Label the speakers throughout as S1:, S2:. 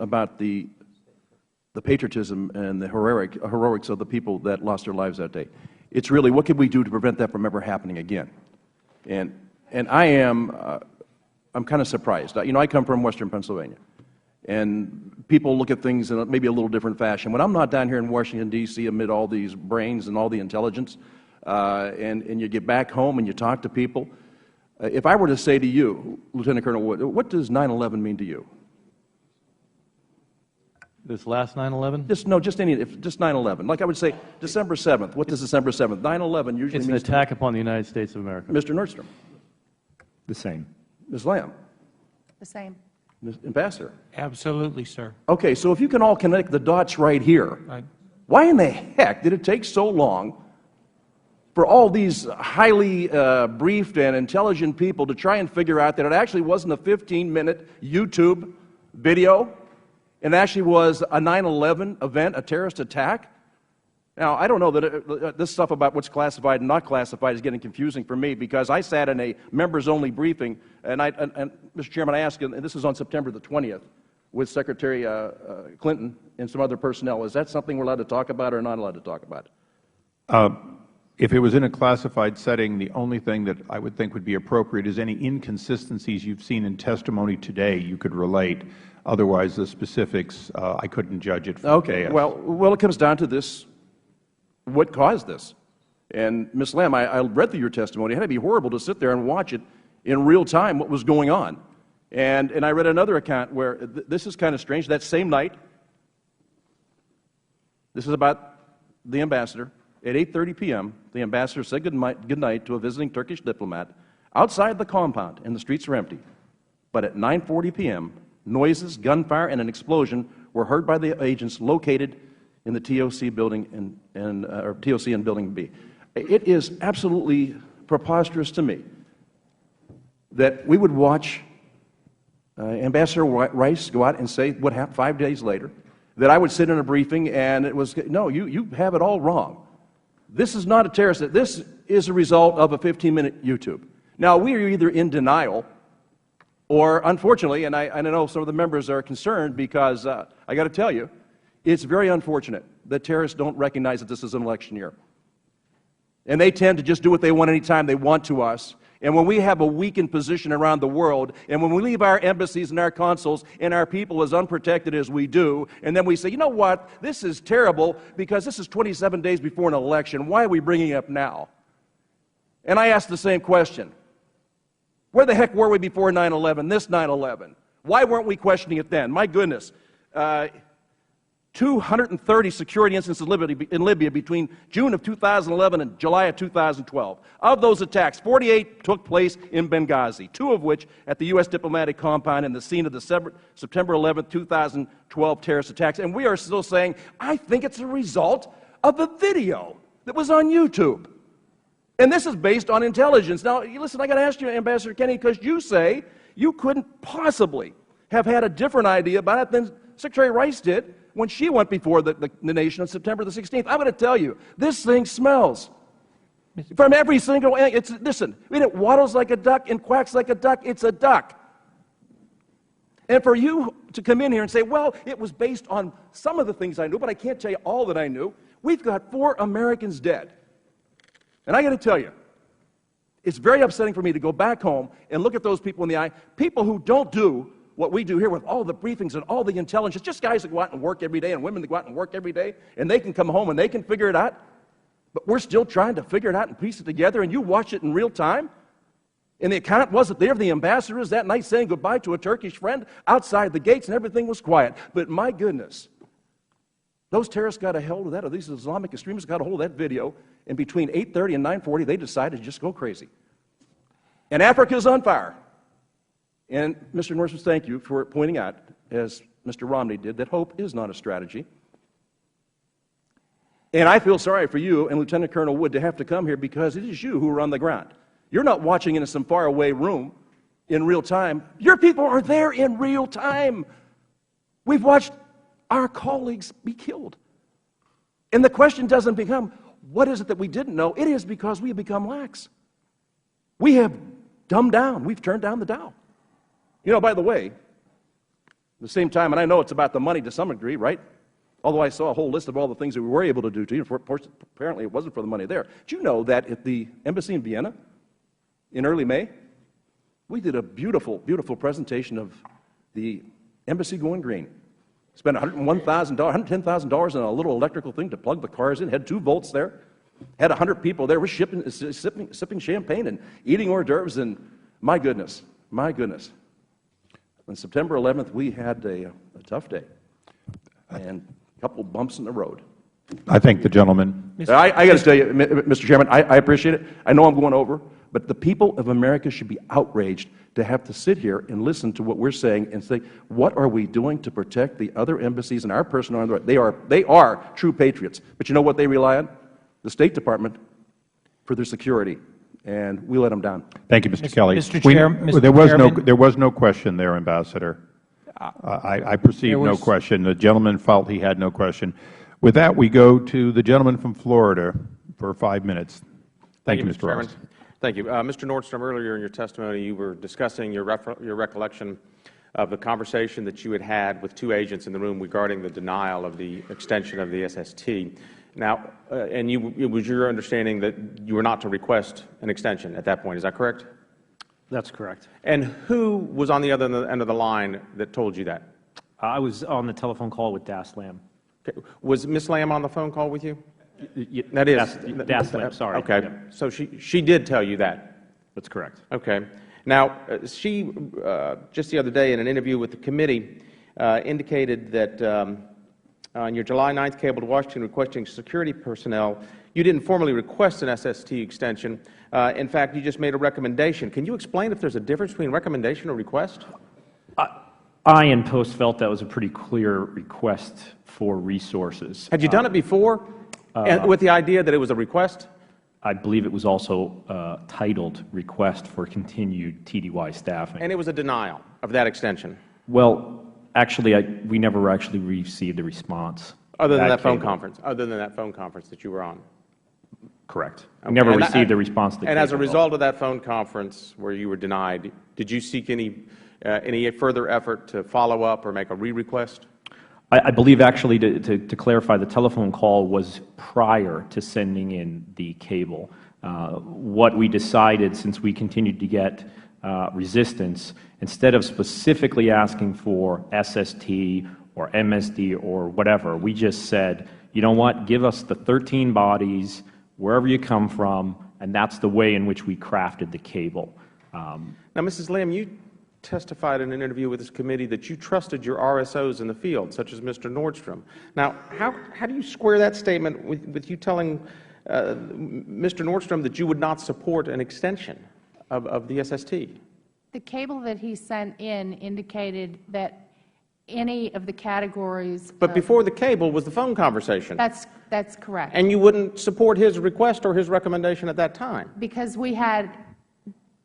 S1: about the patriotism and the heroics of the people that lost their lives that day. It's really, what can we do to prevent that from ever happening again? And I'm kind of surprised. You know, I come from Western Pennsylvania, and people look at things in maybe a little different fashion. When I'm not down here in Washington, D.C., amid all these brains and all the intelligence, and you get back home and you talk to people, if I were to say to you, Lieutenant Colonel Wood, what does 9/11 mean to you?
S2: This last 9/11?
S1: Just 9/11. Like I would say, December 7th. What does December 7th? 9/11 usually means...
S2: It's an attack upon the United States of America.
S1: Mr. Nordstrom.
S3: The same.
S1: Ms. Lamb.
S4: The same.
S1: Ms. Ambassador.
S5: Absolutely, sir.
S1: Okay, so if you can all connect the dots right here, why in the heck did it take so long for all these highly briefed and intelligent people to try and figure out that it actually wasn't a 15-minute YouTube video? It actually was a 9/11 event, a terrorist attack? Now, I don't know that this stuff about what's classified and not classified is getting confusing for me, because I sat in a members-only briefing, and Mr. Chairman, I asked, and this is on September the 20th, with Secretary Clinton and some other personnel. Is that something we're allowed to talk about or not allowed to talk about?
S3: If it was in a classified setting, the only thing that I would think would be appropriate is any inconsistencies you've seen in testimony today you could relate. Otherwise, the specifics, I couldn't judge it from
S1: Okay. Well, it comes down to this. What caused this? And Ms. Lamb, I read through your testimony. It had to be horrible to sit there and watch it in real time, what was going on. And I read another account where this is kind of strange. That same night, this is about the ambassador. At 8:30 p.m., the ambassador said good night to a visiting Turkish diplomat outside the compound, and the streets were empty. But at 9:40 p.m., noises, gunfire, and an explosion were heard by the agents located in the TOC building or TOC in Building B. It is absolutely preposterous to me that we would watch Ambassador Rice go out and say what happened 5 days later, that I would sit in a briefing and it was, no, you have it all wrong. This is not a terrorist. This is a result of a 15-minute YouTube. Now, we are either in denial or, unfortunately, and I know some of the members are concerned because I got to tell you, it's very unfortunate that terrorists don't recognize that this is an election year. And they tend to just do what they want anytime they want to us. And when we have a weakened position around the world, and when we leave our embassies and our consuls and our people as unprotected as we do, and then we say, you know what, this is terrible because this is 27 days before an election. Why are we bringing it up now? And I ask the same question. Where the heck were we before 9/11, this 9/11? Why weren't we questioning it then? My goodness. 230 security incidents in Libya between June of 2011 and July of 2012. Of those attacks, 48 took place in Benghazi, 2 of which at the U.S. diplomatic compound and the scene of the September 11, 2012 terrorist attacks. And we are still saying, I think it's a result of a video that was on YouTube. And this is based on intelligence. Now, listen, I got to ask you, Ambassador Kennedy, because you say you couldn't possibly have had a different idea about it than Secretary Rice did when she went before the nation on September the 16th. I'm going to tell you, this thing smells. From every single angle. Listen, I mean, it waddles like a duck and quacks like a duck. It's a duck. And for you to come in here and say, well, it was based on some of the things I knew, but I can't tell you all that I knew. We've got 4 Americans dead. And I got to tell you, it's very upsetting for me to go back home and look at those people in the eye, people who don't do what we do here with all the briefings and all the intelligence, just guys that go out and work every day and women that go out and work every day, and they can come home and they can figure it out. But we're still trying to figure it out and piece it together, and you watch it in real time. And the account wasn't there. The ambassador is that night saying goodbye to a Turkish friend outside the gates, and everything was quiet. But my goodness, those terrorists got a hold of that, or these Islamic extremists got a hold of that video, and between 8:30 and 9:40, they decided to just go crazy. And Africa's on fire. And Mr. Norris, thank you for pointing out, as Mr. Romney did, that hope is not a strategy. And I feel sorry for you and Lieutenant Colonel Wood to have to come here because it is you who are on the ground. You're not watching in some faraway room in real time. Your people are there in real time. We've watched our colleagues be killed. And the question doesn't become, what is it that we didn't know? It is because we have become lax. We have dumbed down. We've turned down the dial. You know, by the way, At the same time, and I know it's about the money to some degree, right? Although I saw a whole list of all the things that we were able to do to you. Apparently, it wasn't for the money there. Did you know that at the embassy in Vienna, in early May, we did a beautiful, beautiful presentation of the embassy going green. Spent $110,000 on a little electrical thing to plug the cars in. Had 2 volts there. Had 100 people there. We're sipping champagne and eating hors d'oeuvres. And my goodness, my goodness. On September 11th, we had a tough day and a couple bumps in the road.
S3: I thank the gentleman.
S1: I got to tell you, Mr. Chairman, I appreciate it. I know I'm going over, but the people of America should be outraged to have to sit here and listen to what we're saying and say, what are we doing to protect the other embassies and our personnel on the right? They are true patriots. But you know what they rely on? The State Department for their security. And we let them down.
S3: Thank you, Mr. Kelly.
S4: Mr. Chairman,
S3: there was no question there, Ambassador. I perceive no question. The gentleman felt he had no question. With that, we go to the gentleman from Florida for 5 minutes. Thank you, Mr. Ross.
S5: Thank you. Mr. Nordstrom, earlier in your testimony, you were discussing your recollection of the conversation that you had had with 2 agents in the room regarding the denial of the extension of the SST. Now, and it was your understanding that you were not to request an extension at that point. Is that correct?
S4: That's correct.
S5: And who was on the other end of the line that told you that?
S4: I was on the telephone call with Das Lamb.
S5: Okay. Was Ms. Lamb on the phone call with you?
S4: That is Das Lamb. Sorry.
S5: Okay.
S4: Yeah.
S5: So she did tell you that.
S4: That's correct.
S5: Okay. Now, she just the other day in an interview with the committee indicated that on your July 9th cable to Washington requesting security personnel, you didn't formally request an SST extension. In fact, you just made a recommendation. Can you explain if there's a difference between recommendation or request?
S4: I and Post felt that was a pretty clear request for resources.
S5: Had you done it before with the idea that it was a request?
S4: I believe it was also titled Request for Continued TDY Staffing.
S5: And it was a denial of that extension?
S4: Well, actually, we never actually received a response.
S5: Other than that phone conference? Other than that phone conference that you were on?
S4: Correct.
S5: Okay.
S4: We never received a response to the
S5: And as a result of that phone conference where you were denied, did you seek any further effort to follow up or make a re-request?
S4: I believe, actually, to clarify, the telephone call was prior to sending in the cable. What we decided, since we continued to get resistance, instead of specifically asking for SST or MSD or whatever, we just said, you know what, give us the 13 bodies, wherever you come from, and that's the way in which we crafted the cable.
S5: Now, Mrs. Lamb, you testified in an interview with this committee that you trusted your RSOs in the field, such as Mr. Nordstrom. Now, how do you square that statement with you telling Mr. Nordstrom that you would not support an extension of the SST?
S6: The cable that he sent in indicated that any of the categories.
S5: But before the cable was the phone conversation.
S6: That's correct.
S5: And you wouldn't support his request or his recommendation at that time?
S6: Because we had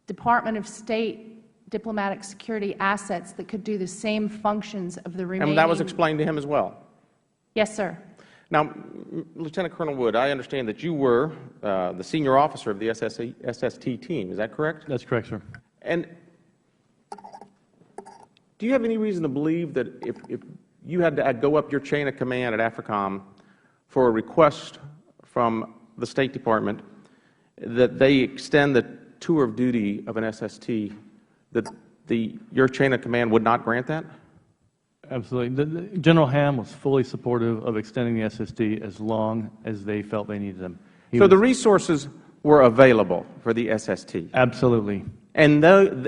S6: Department of State diplomatic security assets that could do the same functions of the remaining.
S5: And that was explained to him as well?
S6: Yes, sir.
S5: Now, Lieutenant Colonel Wood, I understand that you were the senior officer of the SST team. Is that correct?
S2: That's correct, sir.
S5: And do you have any reason to believe that if you had to go up your chain of command at AFRICOM for a request from the State Department that they extend the tour of duty of an SST, that your chain of command would not grant that?
S2: Absolutely. General Ham was fully supportive of extending the SST as long as they felt they needed them.
S5: So the resources were available for the SST?
S2: Absolutely.
S5: And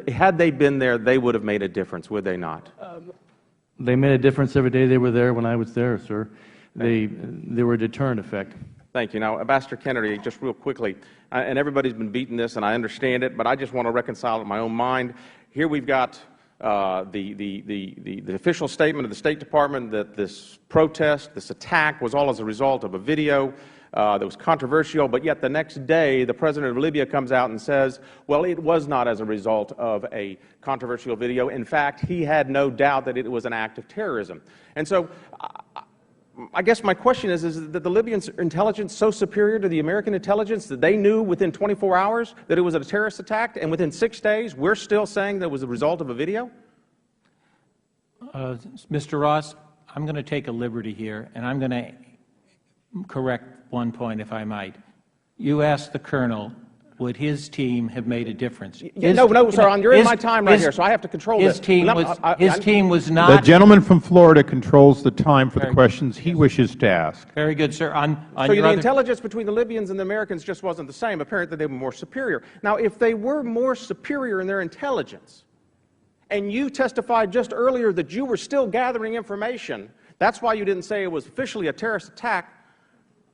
S5: had they been there, they would have made a difference, would they not?
S2: They made a difference every day they were there when I was there, sir. They were a deterrent effect.
S5: Thank you. Now, Ambassador Kennedy, just real quickly, and everybody's been beating this, and I understand it, but I just want to reconcile it in my own mind. Here we've got the official statement of the State Department that this protest, this attack, was all as a result of a video that was controversial, but yet the next day the President of Libya comes out and says, well, it was not as a result of a controversial video. In fact, he had no doubt that it was an act of terrorism. And so I guess my question is that the Libyan intelligence so superior to the American intelligence that they knew within 24 hours that it was a terrorist attack, and within 6 days we're still saying that it was a result of a video?
S7: Mr. Ross, I'm going to take a liberty here, and I'm going to correct one point, if I might. You asked the Colonel, would his team have made a difference?
S5: No, sir, you're in my time right here, so I have to control this.
S7: His team was not.
S3: The gentleman from Florida controls the time for the questions he wishes to ask.
S7: Very good, sir.
S5: So the intelligence between the Libyans and the Americans just wasn't the same. Apparently, they were more superior. Now, if they were more superior in their intelligence, and you testified just earlier that you were still gathering information, that's why you didn't say it was officially a terrorist attack,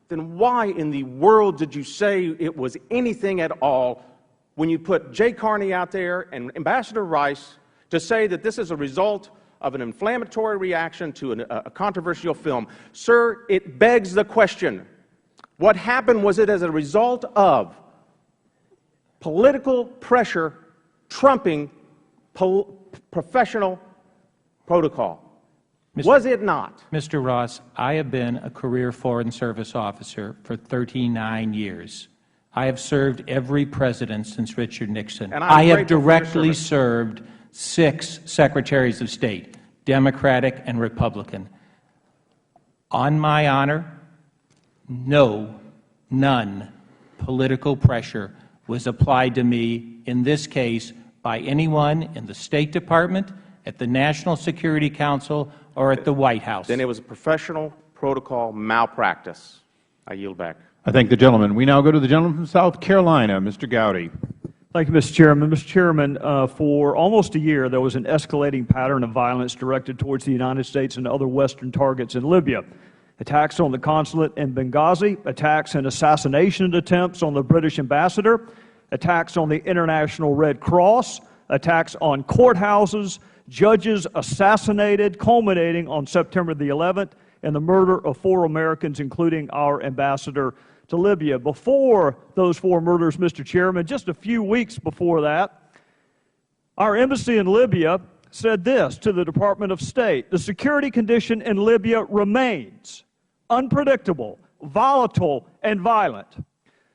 S5: then why in the world did you say it was anything at all when you put Jay Carney out there and Ambassador Rice to say that this is a result of an inflammatory reaction to a controversial film? Sir, it begs the question, what happened? Was it as a result of political pressure trumping professional protocol? Was it not?
S7: Mr. Ross, I have been a career Foreign Service officer for 39 years. I have served every president since Richard Nixon.
S5: And
S7: I have directly served 6 Secretaries of State, Democratic and Republican. On my honor, none political pressure was applied to me in this case by anyone in the State Department, at the National Security Council, or at the White House.
S5: Then it was a professional protocol malpractice. I yield back.
S3: I thank the gentleman. We now go to the gentleman from South Carolina, Mr. Gowdy.
S8: Thank you, Mr. Chairman. Mr. Chairman, for almost a year, there was an escalating pattern of violence directed towards the United States and other Western targets in Libya. Attacks on the consulate in Benghazi, attacks and assassination attempts on the British ambassador, attacks on the International Red Cross, attacks on courthouses, judges assassinated, culminating on September the 11th, and the murder of 4 Americans, including our ambassador to Libya. Before those 4 murders, Mr. Chairman, just a few weeks before that, our embassy in Libya said this to the Department of State: the security condition in Libya remains unpredictable, volatile, and violent.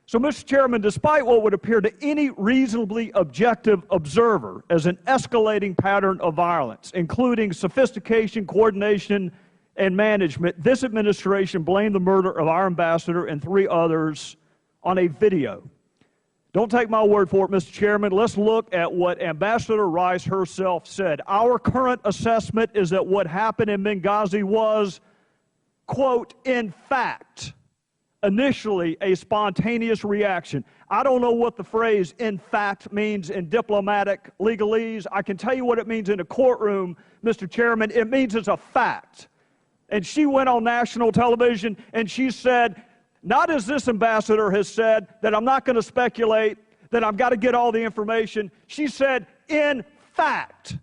S8: So, Mr. Chairman, despite what would appear to any reasonably objective observer as an escalating pattern of violence, including sophistication, coordination, and management, this administration blamed the murder of our ambassador and 3 others on a video. Don't take my word for it, Mr. Chairman. Let's look at what Ambassador Rice herself said. Our current assessment is that what happened in Benghazi was, quote, in fact, initially a spontaneous reaction. I don't know what the phrase in fact means in diplomatic legalese. I can tell you what it means in a courtroom, Mr. Chairman. It means it's a fact. And she went on national television and she said, not as this ambassador has said, that I'm not going to speculate, that I've got to get all the information. She said, in fact,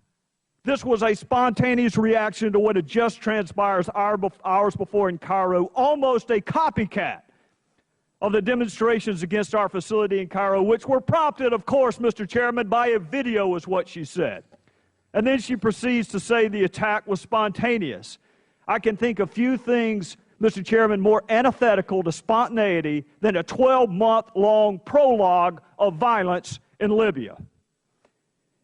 S8: this was a spontaneous reaction to what had just transpired hours before in Cairo, almost a copycat of the demonstrations against our facility in Cairo, which were prompted, of course, Mr. Chairman, by a video, is what she said. And then she proceeds to say the attack was spontaneous. I can think of few things, Mr. Chairman, more antithetical to spontaneity than a 12-month-long prologue of violence in Libya.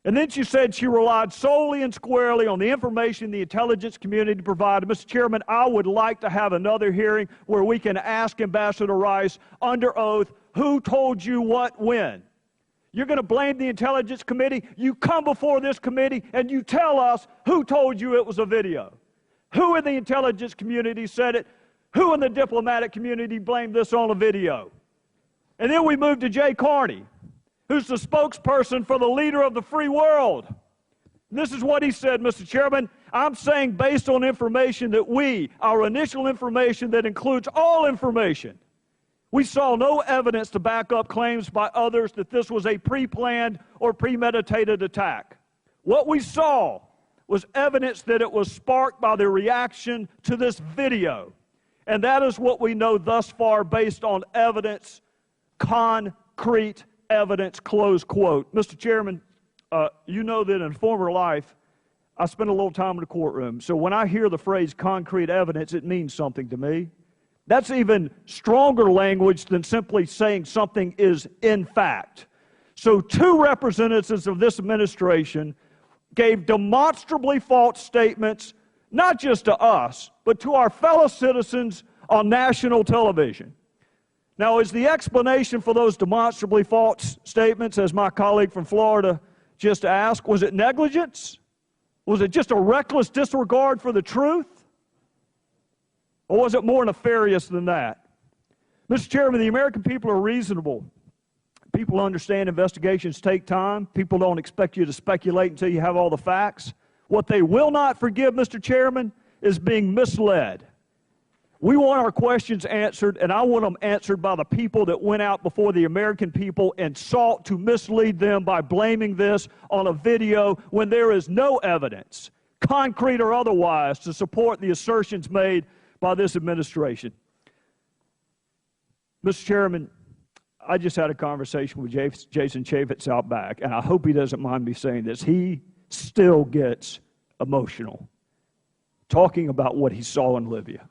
S8: And then she said she relied solely and squarely on the information the intelligence community provided. Mr. Chairman, I would like to have another hearing where we can ask Ambassador Rice under oath, who told you what when? You're going to blame the intelligence committee? You come before this committee and you tell us who told you it was a video. Who in the intelligence community said it? Who in the diplomatic community blamed this on a video? And then we move to Jay Carney, who's the spokesperson for the leader of the free world. This is what he said, Mr. Chairman. I'm saying based on information that our initial information that includes all information, we saw no evidence to back up claims by others that this was a pre-planned or premeditated attack. What we saw was evidence that it was sparked by the reaction to this video. And that is what we know thus far based on evidence, concrete evidence, close quote. Mr. Chairman, you know that in former life, I spent a little time in the courtroom. So when I hear the phrase concrete evidence, it means something to me. That's even stronger language than simply saying something is in fact. So 2 representatives of this administration gave demonstrably false statements, not just to us, but to our fellow citizens on national television. Now, is the explanation for those demonstrably false statements, as my colleague from Florida just asked, was it negligence? Was it just a reckless disregard for the truth? Or was it more nefarious than that? Mr. Chairman, the American people are reasonable. People understand investigations take time. People don't expect you to speculate until you have all the facts. What they will not forgive, Mr. Chairman, is being misled. We want our questions answered, and I want them answered by the people that went out before the American people and sought to mislead them by blaming this on a video when there is no evidence, concrete or otherwise, to support the assertions made by this administration. Mr. Chairman, I just had a conversation with Jason Chaffetz out back, and I hope he doesn't mind me saying this. He still gets emotional talking about what he saw in Libya.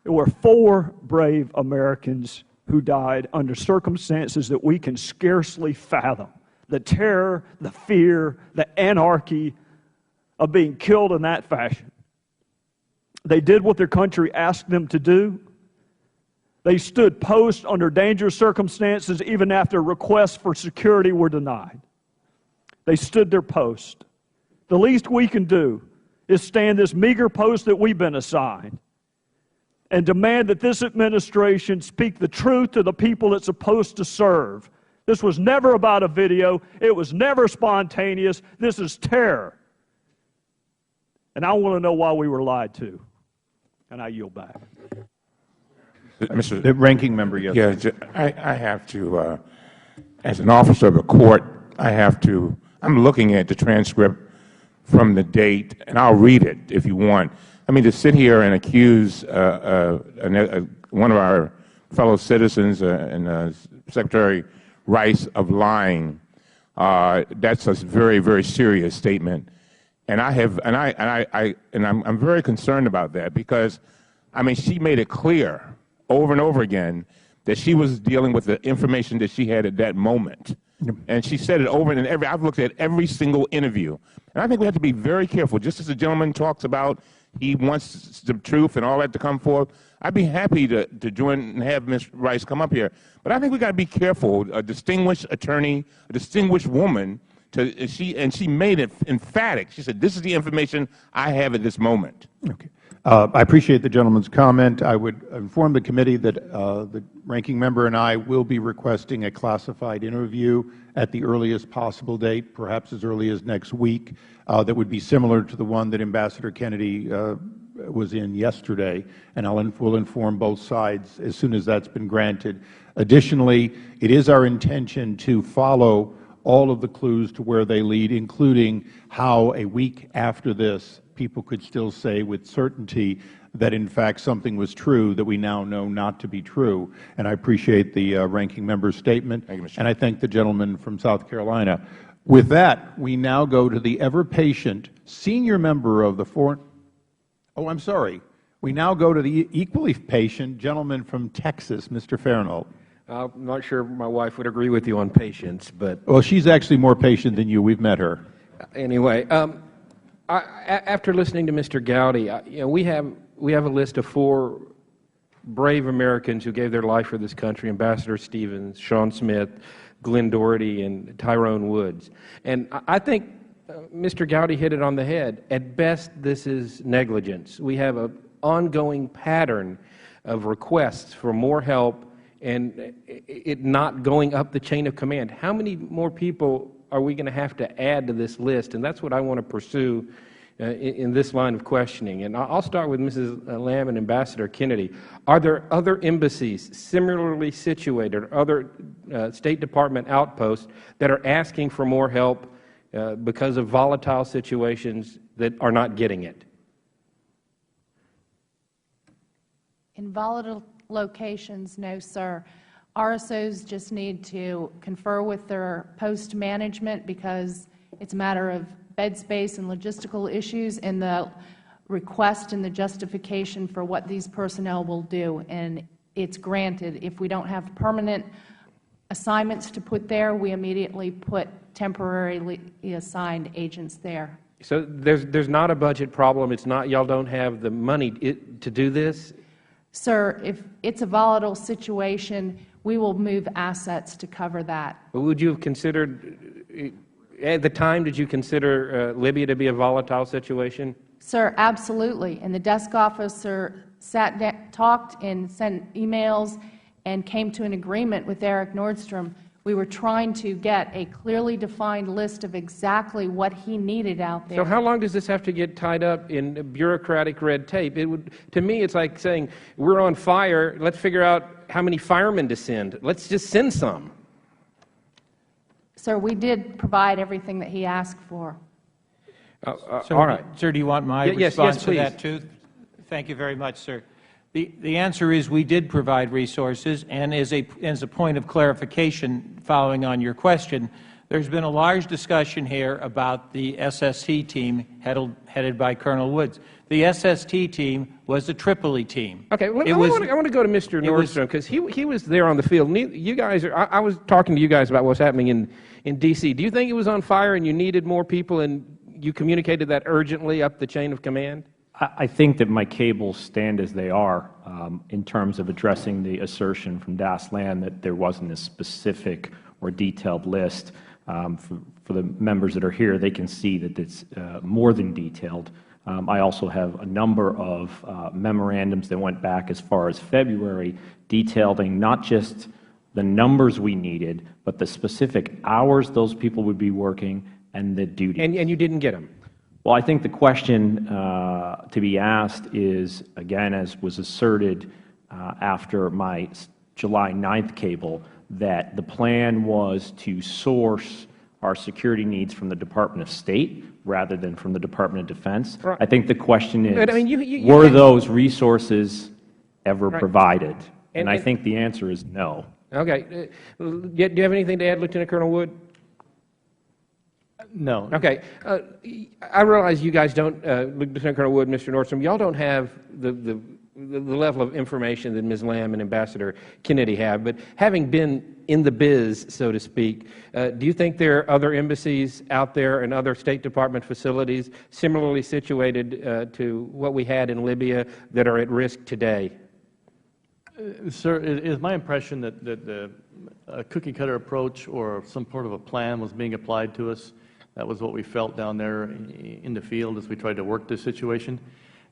S8: There were 4 brave Americans who died under circumstances that we can scarcely fathom. The terror, the fear, the anarchy of being killed in that fashion. They did what their country asked them to do. They stood post under dangerous circumstances even after requests for security were denied. They stood their post. The least we can do is stand this meager post that we've been assigned and demand that this administration speak the truth to the people it's supposed to serve. This was never about a video. It was never spontaneous. This is terror. And I want to know why we were lied to. And I yield back.
S3: The ranking member, yes.
S9: Yeah, I have to, as an officer of the court, I'm looking at the transcript from the date, and I'll read it if you want. I mean, to sit here and accuse one of our fellow citizens and Secretary Rice of lying, that's a very, very serious statement. And I'm very concerned about that because, I mean, she made it clear over and over again that she was dealing with the information that she had at that moment. And she said it over and over. I've looked at every single interview. And I think we have to be very careful. Just as the gentleman talks about he wants the truth and all that to come forth, I'd be happy to join and have Ms. Rice come up here. But I think we've got to be careful. A distinguished attorney, a distinguished woman, she made it emphatic. She said, this is the information I have at this moment.
S3: Okay. I appreciate the gentleman's comment. I would inform the committee that the ranking member and I will be requesting a classified interview at the earliest possible date, perhaps as early as next week, that would be similar to the one that Ambassador Kennedy was in yesterday, and we'll inform both sides as soon as that's been granted. Additionally, it is our intention to follow all of the clues to where they lead, including how a week after this people could still say with certainty that in fact something was true that we now know not to be true. And I appreciate the ranking member's statement.
S9: Thank you, Mr.
S3: And I thank the gentleman from South Carolina. With that, we now go to the ever-patient senior member of the Foreign... Oh, I'm sorry. We now go to the equally patient gentleman from Texas, Mr. Farnold.
S10: I'm not sure my wife would agree with you on patience, but...
S3: Well, she's actually more patient than you. We've met her.
S10: Anyway, after listening to Mr. Gowdy, we have a list of 4 brave Americans who gave their life for this country: Ambassador Stevens, Sean Smith, Glenn Doherty, and Tyrone Woods. And I think Mr. Gowdy hit it on the head. At best, this is negligence. We have an ongoing pattern of requests for more help and it not going up the chain of command. How many more people are we going to have to add to this list? And that's what I want to pursue in this line of questioning. And I'll start with Mrs. Lamb and Ambassador Kennedy. Are there other embassies similarly situated, or other State Department outposts that are asking for more help because of volatile situations that are not getting it?
S6: In volatile locations, no, sir. RSOs just need to confer with their post management because it's a matter of bed space and logistical issues and the request and the justification for what these personnel will do. And it's granted. If we don't have permanent assignments to put there, we immediately put temporarily assigned agents there.
S10: So there's not a budget problem. It's not y'all don't have the money to do this?
S6: Sir, if it's a volatile situation, we will move assets to cover that.
S10: But would you have considered, at the time, did you consider Libya to be a volatile situation?
S6: Sir, absolutely. And the desk officer sat down, talked and sent emails and came to an agreement with Eric Nordstrom. We were trying to get a clearly defined list of exactly what he needed out there.
S10: So how long does this have to get tied up in bureaucratic red tape? To me, it's like saying, we're on fire, let's figure out how many firemen to send. Let's just send some.
S6: Sir, we did provide everything that he asked for.
S10: All right.
S7: Sir, do you want my response to that, too? Thank you very much, sir. The answer is we did provide resources, and as a point of clarification following on your question, there's been a large discussion here about the SST team headed by Colonel Woods. The SST team was a Tripoli team.
S10: Okay, I want to go to Mr. Nordstrom because he was there on the field. You guys I was talking to you guys about what's happening in D.C. Do you think it was on fire and you needed more people and you communicated that urgently up the chain of command?
S4: I think that my cables stand as they are in terms of addressing the assertion from Das Land that there wasn't a specific or detailed list. For the members that are here, they can see that it's more than detailed. I also have a number of memorandums that went back as far as February detailing not just the numbers we needed, but the specific hours those people would be working and the duties.
S10: And you didn't get them?
S4: Well, I think the question to be asked is, again, as was asserted after my July 9th cable, that the plan was to source our security needs from the Department of State rather than from the Department of Defense. Right. I think the question is, were those resources ever provided? And I think the answer is no.
S10: Okay. Do you have anything to add, Lieutenant Colonel Wood?
S2: No.
S10: Okay. I realize you guys don't, Lieutenant Colonel Wood, Mr. Nordstrom, y'all don't have the level of information that Ms. Lamb and Ambassador Kennedy have, but having been in the biz, so to speak, do you think there are other embassies out there and other State Department facilities similarly situated to what we had in Libya that are at risk today?
S2: Sir, it is my impression that the cookie-cutter approach or some sort of a plan was being applied to us. That was what we felt down there in the field as we tried to work this situation.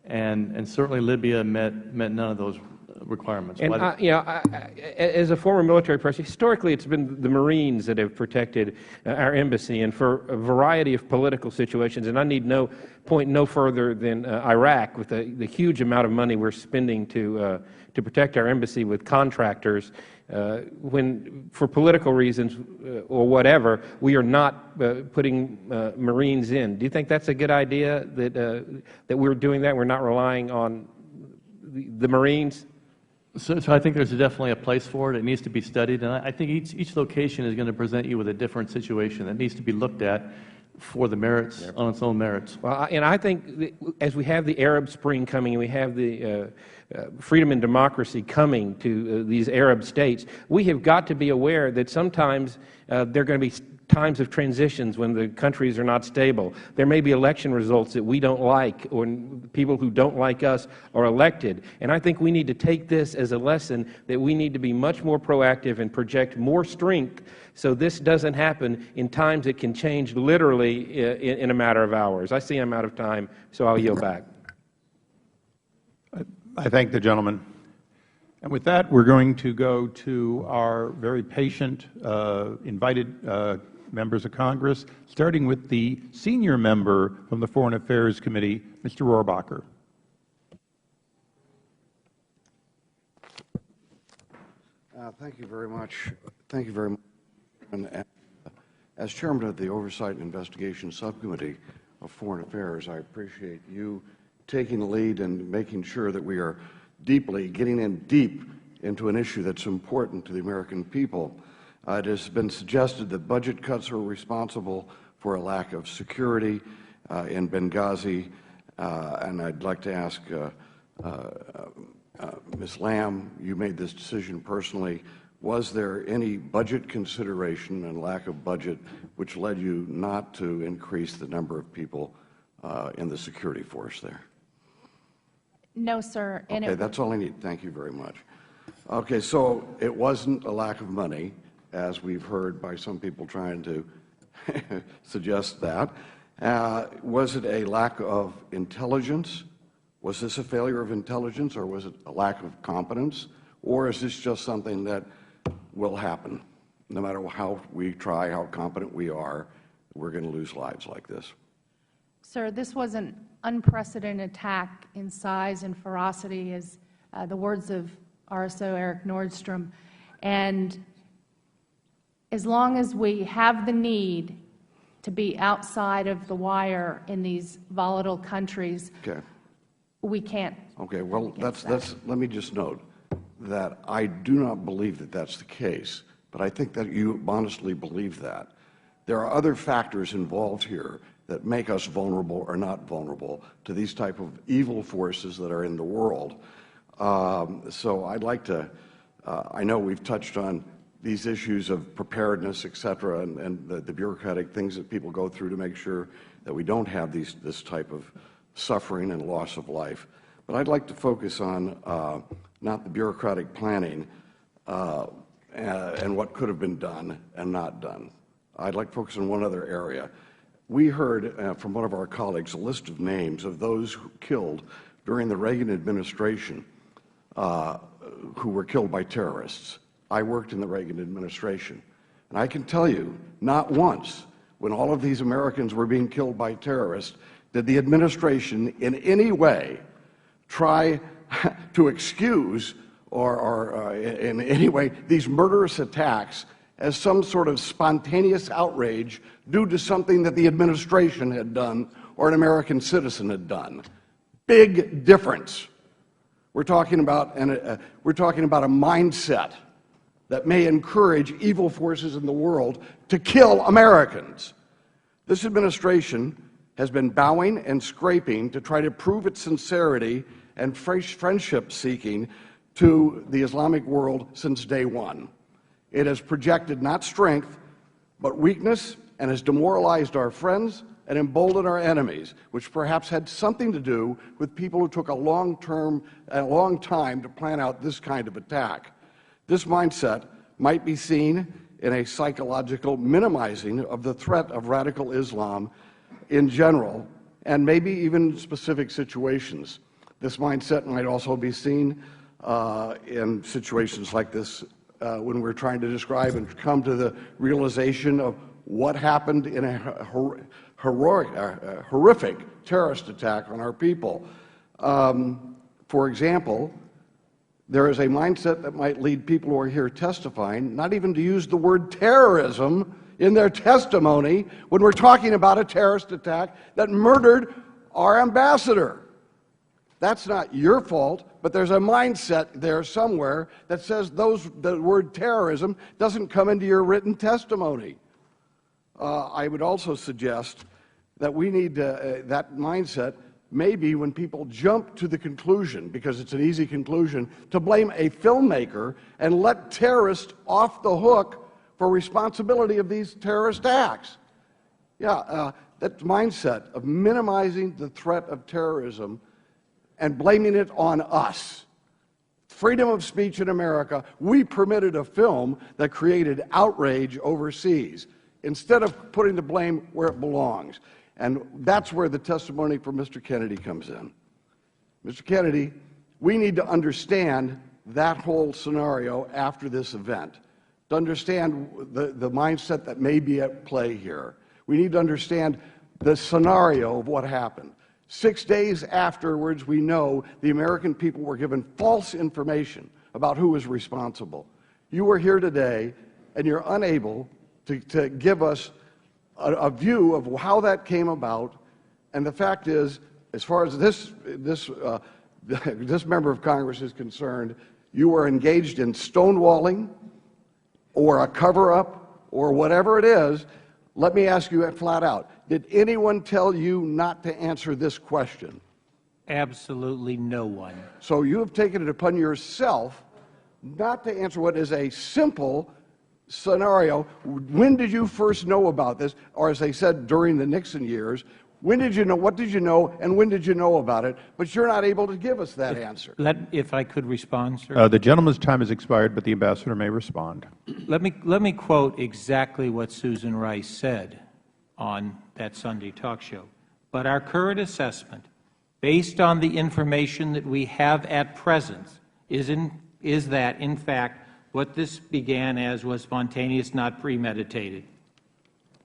S2: And certainly Libya met none of those requirements.
S10: And as a former military person, historically it's been the Marines that have protected our embassy, and for a variety of political situations, and I need point no further than Iraq with the huge amount of money we're spending to protect our embassy with contractors, when for political reasons or whatever, we are not putting Marines in. Do you think that's a good idea, that we're doing that, we're not relying on the Marines?
S2: So I think there's definitely a place for it. It needs to be studied, and I think each location is going to present you with a different situation that needs to be looked at for the merits, on its own merits.
S10: Well, and I think as we have the Arab Spring coming and we have the freedom and democracy coming to these Arab states, we have got to be aware that sometimes there are going to be times of transitions when the countries are not stable. There may be election results that we don't like, or people who don't like us are elected. And I think we need to take this as a lesson that we need to be much more proactive and project more strength so this doesn't happen in times that can change literally in a matter of hours. I see I'm out of time, so I'll yield back.
S3: I thank the gentleman. And with that, we're going to go to our very patient invited members of Congress, starting with the senior member from the Foreign Affairs Committee, Mr. Rohrabacher.
S11: Thank you very much. Thank you very much. And, as Chairman of the Oversight and Investigation Subcommittee of Foreign Affairs, I appreciate you taking the lead and making sure that we are getting in deep into an issue that's important to the American people. It has been suggested that budget cuts are responsible for a lack of security in Benghazi, and I'd like to ask Ms. Lamb, you made this decision personally. Was there any budget consideration and lack of budget which led you not to increase the number of people in the security force there?
S6: No, sir.
S11: Okay, that's all I need. Thank you very much. Okay, so it wasn't a lack of money, as we've heard by some people trying to suggest that. Was it a lack of intelligence? Was this a failure of intelligence, or was it a lack of competence? Or is this just something that will happen? No matter how we try, how competent we are, we're going to lose lives like this.
S6: Sir, this was an unprecedented attack in size and ferocity, as the words of RSO Eric Nordstrom. And as long as we have the need to be outside of the wire in these volatile countries,
S11: Okay.
S6: we can't.
S11: Okay, well, let me just note that I do not believe that that's the case, but I think that you honestly believe that. There are other factors involved here that make us vulnerable or not vulnerable to these type of evil forces that are in the world. So I'd like to, I know we've touched on these issues of preparedness, et cetera, and the bureaucratic things that people go through to make sure that we don't have this type of suffering and loss of life. But I'd like to focus on not the bureaucratic planning and what could have been done and not done. I'd like to focus on one other area. We heard from one of our colleagues a list of names of those who killed during the Reagan administration who were killed by terrorists. I worked in the Reagan administration, and I can tell you, not once, when all of these Americans were being killed by terrorists, did the administration in any way try to excuse or in any way these murderous attacks as some sort of spontaneous outrage due to something that the administration had done or an American citizen had done. Big difference. We're talking about a mindset that may encourage evil forces in the world to kill Americans. This administration has been bowing and scraping to try to prove its sincerity and friendship-seeking to the Islamic world since day one. It has projected not strength, but weakness, and has demoralized our friends and emboldened our enemies, which perhaps had something to do with people who took a long time to plan out this kind of attack. This mindset might be seen in a psychological minimizing of the threat of radical Islam in general, and maybe even specific situations. This mindset might also be seen in situations like this when we're trying to describe and come to the realization of what happened in a horrific terrorist attack on our people. For example, there is a mindset that might lead people who are here testifying not even to use the word terrorism in their testimony when we're talking about a terrorist attack that murdered our ambassador. That's not your fault, but there's a mindset there somewhere that says the word terrorism doesn't come into your written testimony. I would also suggest that we need that mindset maybe when people jump to the conclusion, because it's an easy conclusion, to blame a filmmaker and let terrorists off the hook for responsibility of these terrorist acts. Yeah, that mindset of minimizing the threat of terrorism and blaming it on us. Freedom of speech in America, we permitted a film that created outrage overseas instead of putting the blame where it belongs. And that's where the testimony from Mr. Kennedy comes in. Mr. Kennedy, we need to understand that whole scenario after this event, to understand the mindset that may be at play here. We need to understand the scenario of what happened. 6 days afterwards, we know the American people were given false information about who was responsible. You are here today, and you're unable to give us a view of how that came about. And the fact is, as far as this member of Congress is concerned, you were engaged in stonewalling or a cover-up or whatever it is. Let me ask you flat out. Did anyone tell you not to answer this question?
S7: Absolutely no one.
S11: So you have taken it upon yourself not to answer what is a simple scenario. When did you first know about this? Or as they said during the Nixon years, when did you know, what did you know, and when did you know about it? But you're not able to give us that answer.
S7: If I could respond, sir.
S3: The gentleman's time has expired, but the ambassador may respond.
S7: Let me quote exactly what Susan Rice said on that Sunday talk show. But our current assessment, based on the information that we have at present, is that, in fact, what this began as was spontaneous, not premeditated.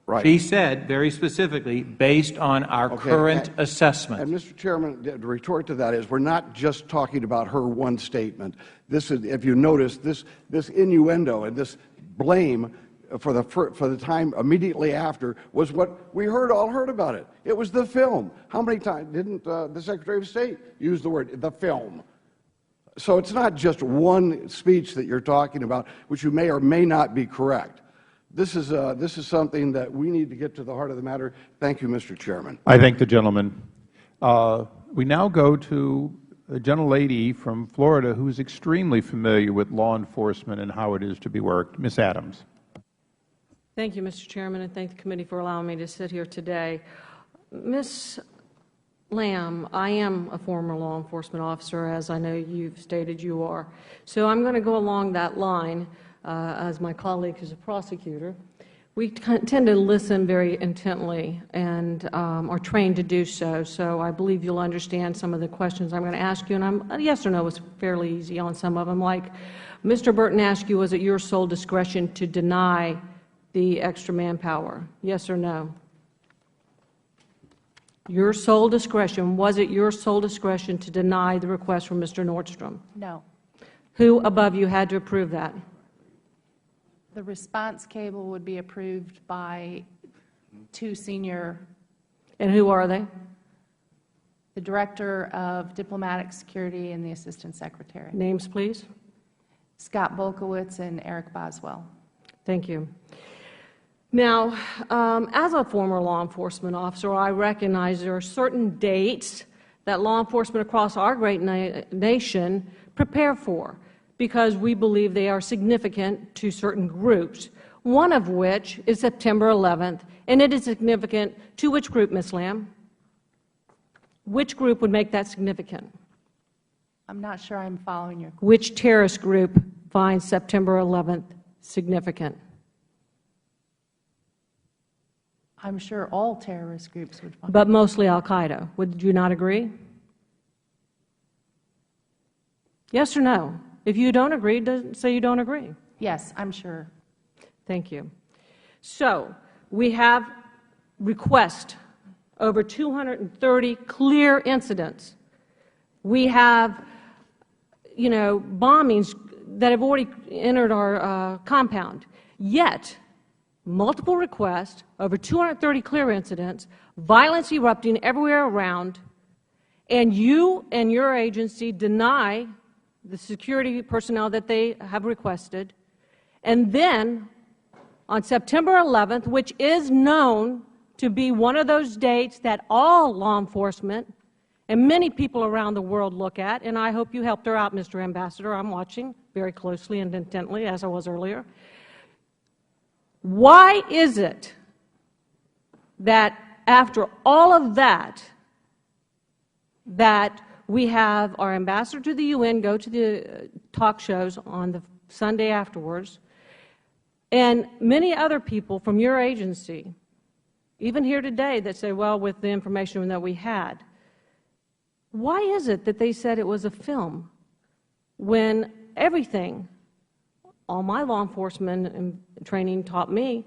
S11: Right.
S7: She said very specifically, based on our current assessment.
S11: And, Mr. Chairman, the retort to that is we're not just talking about her one statement. This is, if you notice, this innuendo and this blame for the time immediately after was what we all heard about it. It was the film. How many times didn't the Secretary of State use the word the film? So it's not just one speech that you're talking about, which you may or may not be correct. This is something that we need to get to the heart of the matter. Thank you, Mr. Chairman.
S3: I thank the gentleman. We now go to a gentlelady from Florida who is extremely familiar with law enforcement and how it is to be worked. Ms. Adams.
S12: Thank you, Mr. Chairman, and thank the committee for allowing me to sit here today. Ms. Lamb, I am a former law enforcement officer, as I know you've stated you are. So I'm going to go along that line. As my colleague is a prosecutor, we tend to listen very intently and are trained to do so. So I believe you'll understand some of the questions I'm going to ask you. And yes or no is fairly easy on some of them. Like Mr. Burton asked you, was it your sole discretion to deny the extra manpower? Yes or no? Your sole discretion. Was it your sole discretion to deny the request from Mr. Nordstrom?
S6: No.
S12: Who above you had to approve that?
S6: The response cable would be approved by two senior.
S12: And who are they?
S6: The Director of Diplomatic Security and the Assistant Secretary.
S12: Names, please.
S6: Scott Bolkowitz and Eric Boswell.
S12: Thank you. Now, as a former law enforcement officer, I recognize there are certain dates that law enforcement across our great nation prepare for, because we believe they are significant to certain groups, one of which is September 11th, and it is significant to which group, Ms. Lamb? Which group would make that significant?
S6: I'm not sure I'm following your question.
S12: Which terrorist group finds September 11th significant?
S6: I'm sure all terrorist groups would find.
S12: But mostly al-Qaeda. Would you not agree? Yes or no? If you don't agree, say you don't agree.
S6: Yes, I'm sure.
S12: Thank you. So we have requests over 230 clear incidents. We have, bombings that have already entered our compound. Yet, multiple requests, over 230 clear incidents, violence erupting everywhere around, and you and your agency deny the security personnel that they have requested. And then, on September 11th, which is known to be one of those dates that all law enforcement and many people around the world look at, and I hope you helped her out, Mr. Ambassador. I'm watching very closely and intently, as I was earlier. Why is it that after all of that, that we have our ambassador to the UN go to the talk shows on the Sunday afterwards, and many other people from your agency, even here today, that say, well, with the information that we had, why is it that they said it was a film when everything, all my law enforcement and training taught me,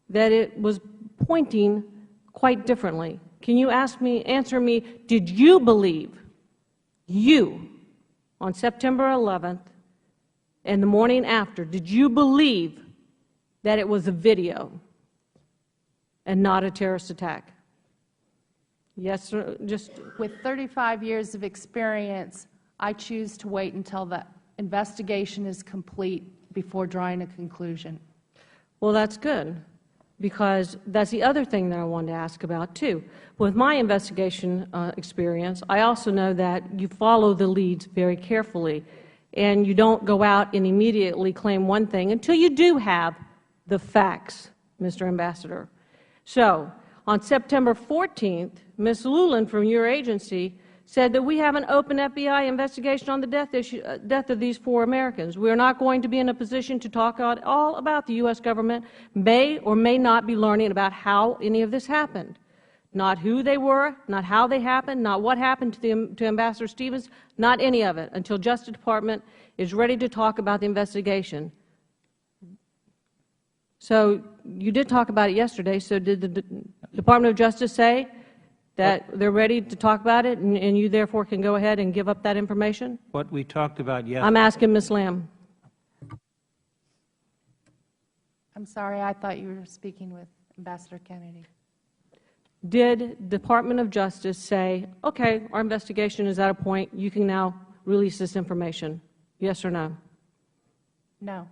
S12: that it was pointing quite differently? Can you answer me, did you believe, on September 11th and the morning after, did you believe that it was a video and not a terrorist attack? Yes, sir, just.
S6: With 35 years of experience, I choose to wait until the investigation is complete before drawing a conclusion.
S12: Well, that's good, because that's the other thing that I wanted to ask about, too. With my investigation experience, I also know that you follow the leads very carefully, and you don't go out and immediately claim one thing until you do have the facts, Mr. Ambassador. So on September 14th, Ms. Lulin from your agency said that we have an open FBI investigation on the death of these 4 Americans. We are not going to be in a position to talk at all about the U.S. government may or may not be learning about how any of this happened. Not who they were, not how they happened, not what happened to Ambassador Stevens, not any of it, until Justice Department is ready to talk about the investigation. So you did talk about it yesterday. So did the Department of Justice say that they're ready to talk about it, and you therefore can go ahead and give up that information?
S7: What we talked about yesterday.
S12: I'm asking Ms. Lamb.
S6: I'm sorry, I thought you were speaking with Ambassador Kennedy.
S12: Did Department of Justice say, okay, our investigation is at a point, you can now release this information? Yes or no?
S6: No.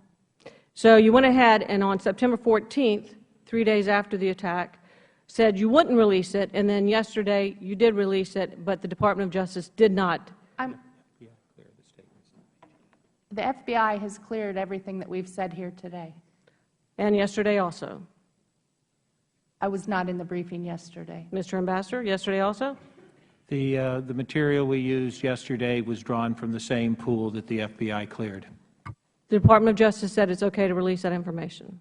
S12: So you went ahead and on September 14th, 3 days after the attack, said you wouldn't release it, and then yesterday you did release it, but the Department of Justice did not.
S6: The FBI has cleared everything that we've said here today.
S12: And yesterday also.
S6: I was not in the briefing yesterday.
S12: Mr. Ambassador, yesterday also?
S7: The material we used yesterday was drawn from the same pool that the FBI cleared.
S12: The Department of Justice said it's okay to release that information.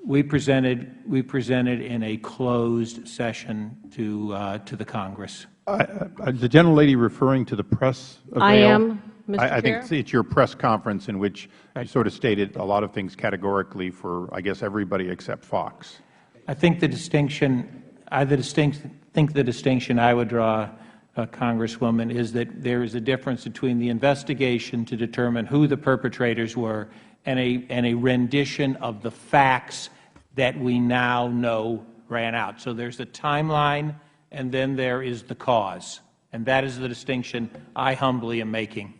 S7: We presented in a closed session to the Congress.
S3: Is the gentlelady referring to the press avail?
S12: I am, Mr.
S3: I
S12: Chair.
S3: think it's your press conference in which you sort of stated a lot of things categorically for, I guess, everybody except Fox.
S7: I think the distinction, I think the distinction I would draw, Congresswoman, is that there is a difference between the investigation to determine who the perpetrators were and a rendition of the facts that we now know ran out. So there's a timeline, and then there is the cause. And that is the distinction I humbly am making.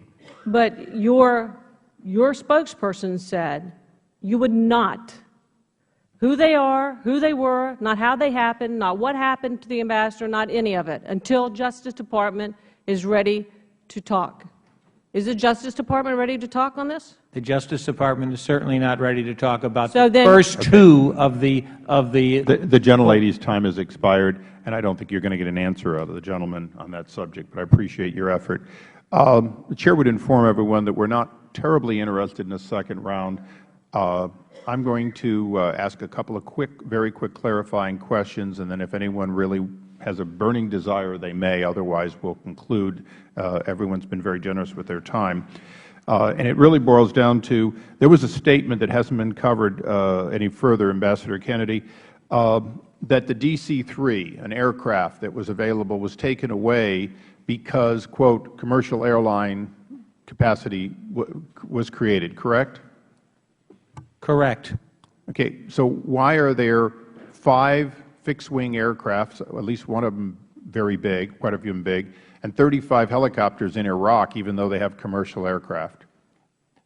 S12: But your spokesperson said you would not, who they are, who they were, not how they happened, not what happened to the ambassador, not any of it, until Justice Department is ready to talk. Is the Justice Department ready to talk on this?
S7: The Justice Department is certainly not ready to talk about the first two of the
S3: gentlelady's time has expired, and I don't think you're going to get an answer out of the gentleman on that subject, but I appreciate your effort. The Chair would inform everyone that we're not terribly interested in a second round. I'm going to ask a couple of very quick clarifying questions, and then if anyone really has a burning desire, they may. Otherwise, we'll conclude. Everyone's been very generous with their time. And it really boils down to, there was a statement that hasn't been covered any further, Ambassador Kennedy, that the DC-3, an aircraft that was available, was taken away because, quote, commercial airline capacity was created, correct?
S7: Correct.
S3: Okay. So why are there 5 fixed-wing aircrafts, at least one of them very big, quite a few of them big, and 35 helicopters in Iraq, even though they have commercial aircraft?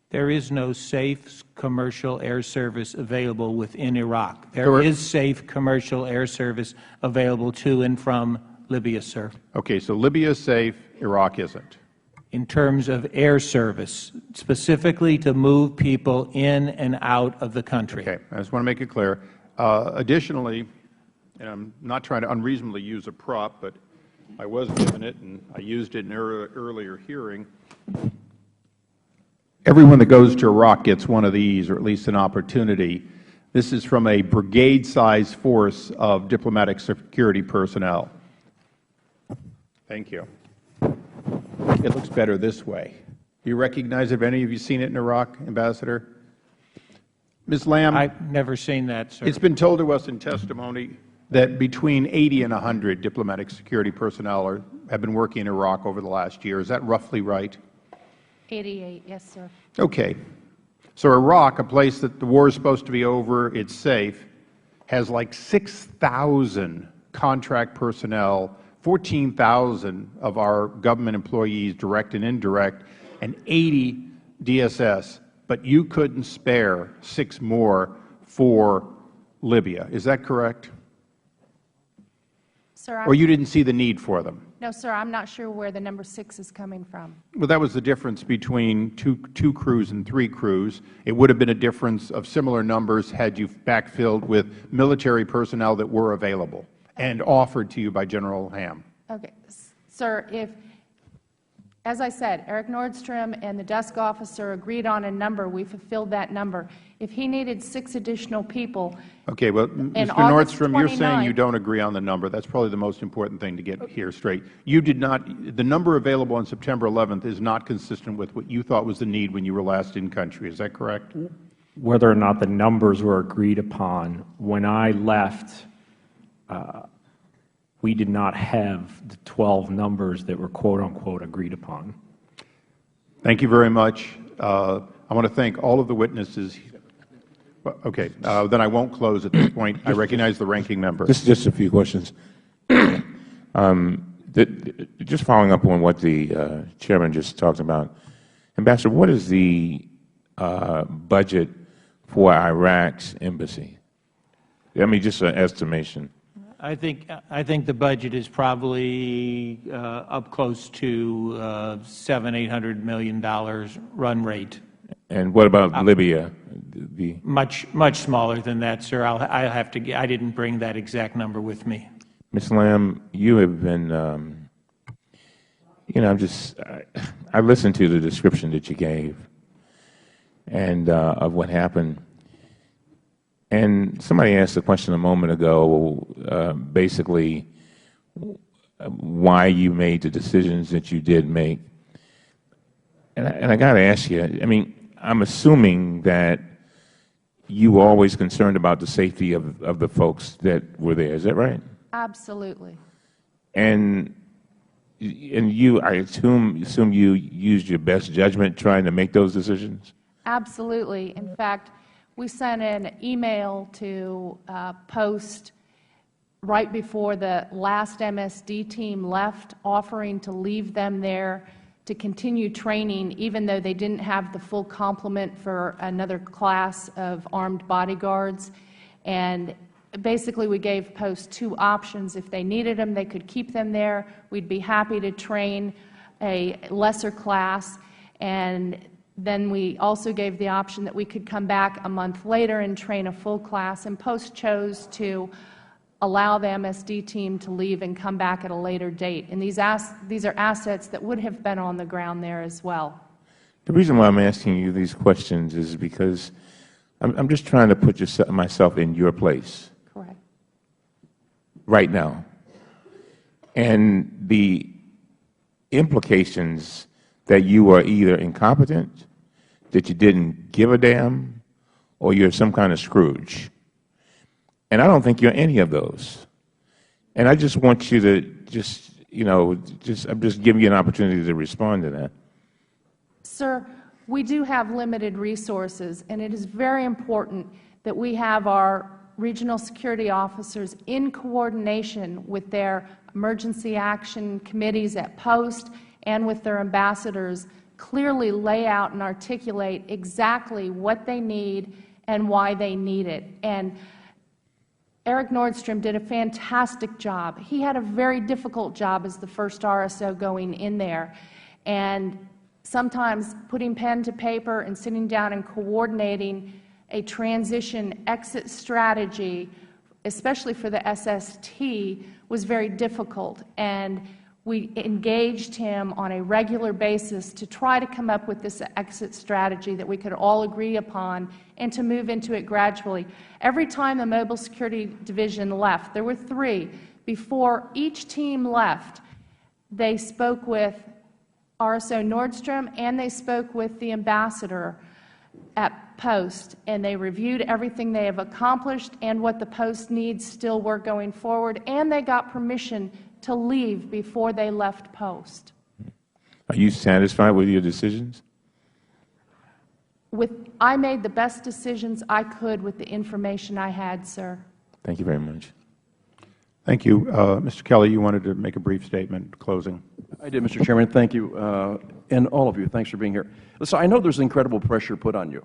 S7: There is no safe commercial air service available within Iraq. There is safe commercial air service available to and from Libya, sir.
S3: Okay. So Libya is safe, Iraq isn't.
S7: In terms of air service, specifically to move people in and out of the country.
S3: Okay. I just want to make it clear. Additionally, and I'm not trying to unreasonably use a prop, but I was given it, and I used it in an earlier hearing. Everyone that goes to Iraq gets one of these, or at least an opportunity. This is from a brigade-sized force of diplomatic security personnel. Thank you. It looks better this way. Do you recognize it? Have any of you seen it in Iraq, Ambassador? Ms. Lamb?
S7: I've never seen that, sir.
S3: It's been told to us in testimony that between 80 and 100 diplomatic security personnel have been working in Iraq over the last year. Is that roughly right?
S6: 88, yes, sir.
S3: Okay. So Iraq, a place that the war is supposed to be over, it's safe, has like 6,000 contract personnel, 14,000 of our government employees, direct and indirect, and 80 DSS. But you couldn't spare 6 more for Libya. Is that correct?
S6: Sir,
S3: or you didn't see the need for them?
S6: No, No, sir, I'm not sure where the number 6 is coming from.
S3: Well, that was the difference between two crews and 3 crews. It would have been a difference of similar numbers had you backfilled with military personnel that were available and offered to you by General Ham.
S6: Okay. Sir, as I said, Eric Nordstrom and the desk officer agreed on a number. We fulfilled that number. If he needed 6 additional people,
S3: okay, well, Mr. Nordstrom, you're saying you don't agree on the number. That's probably the most important thing to get here straight. You did not, the number available on September 11th is not consistent with what you thought was the need when you were last in country. Is that correct?
S4: Whether or not the numbers were agreed upon, when I left, we did not have the 12 numbers that were quote-unquote agreed upon.
S3: Thank you very much. I want to thank all of the witnesses. Okay, then I won't close at this point. I recognize the ranking member.
S9: Just a few questions. Just following up on what the chairman just talked about, Ambassador, what is the budget for Iraq's embassy? I mean, just an estimation.
S7: I think the budget is probably up close to $700–800 million run rate.
S9: And what about Libya?
S7: Much smaller than that, sir. I'll have to. I didn't bring that exact number with me.
S9: Ms. Lamb, you have been. I listened to the description that you gave, and of what happened. And somebody asked the question a moment ago, basically, why you made the decisions that you did make. And I got to ask you, I mean, I'm assuming that you were always concerned about the safety of the folks that were there. Is that right?
S6: Absolutely.
S9: And you, I assume you used your best judgment trying to make those decisions?
S6: Absolutely. In fact, we sent an email to Post right before the last MSD team left, offering to leave them there to continue training, even though they didn't have the full complement for another class of armed bodyguards. And basically, we gave Post 2 options. If they needed them, they could keep them there. We'd be happy to train a lesser class. And then we also gave the option that we could come back a month later and train a full class. And Post chose to allow the MSD team to leave and come back at a later date. And these are assets that would have been on the ground there as well.
S9: The reason why I'm asking you these questions is because I'm just trying to put myself in your place.
S6: Correct.
S9: Right now. And the implications that you are either incompetent, that you didn't give a damn, or you're some kind of Scrooge. And I don't think you're any of those. And I just want you to I'm just giving you an opportunity to respond to that.
S6: Sir, we do have limited resources, and it is very important that we have our regional security officers in coordination with their emergency action committees at Post and with their ambassadors clearly lay out and articulate exactly what they need and why they need it. And Eric Nordstrom did a fantastic job. He had a very difficult job as the first RSO going in there. And sometimes putting pen to paper and sitting down and coordinating a transition exit strategy, especially for the SST, was very difficult. And we engaged him on a regular basis to try to come up with this exit strategy that we could all agree upon and to move into it gradually. Every time the Mobile Security Division left, there were 3. Before each team left, they spoke with RSO Nordstrom and they spoke with the ambassador at Post, and they reviewed everything they have accomplished and what the Post needs still were going forward, and they got permission to leave before they left Post.
S9: Are you satisfied with your decisions?
S6: I made the best decisions I could with the information I had, sir.
S9: Thank you very much.
S3: Thank you. Mr. Kelly, you wanted to make a brief statement closing.
S1: I did, Mr. Chairman. Thank you. And all of you, thanks for being here. Listen, I know there's incredible pressure put on you,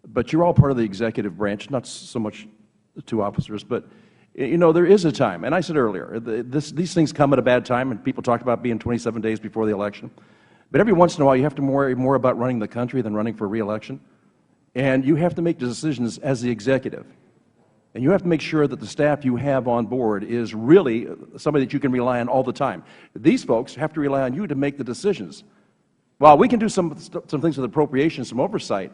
S1: but you're all part of the executive branch, not so much the 2 officers, but You know, there is a time, and I said earlier, these things come at a bad time, and people talk about being 27 days before the election. But every once in a while, you have to worry more about running the country than running for re-election. And you have to make the decisions as the executive. And you have to make sure that the staff you have on board is really somebody that you can rely on all the time. These folks have to rely on you to make the decisions. While we can do some things with appropriations, some oversight,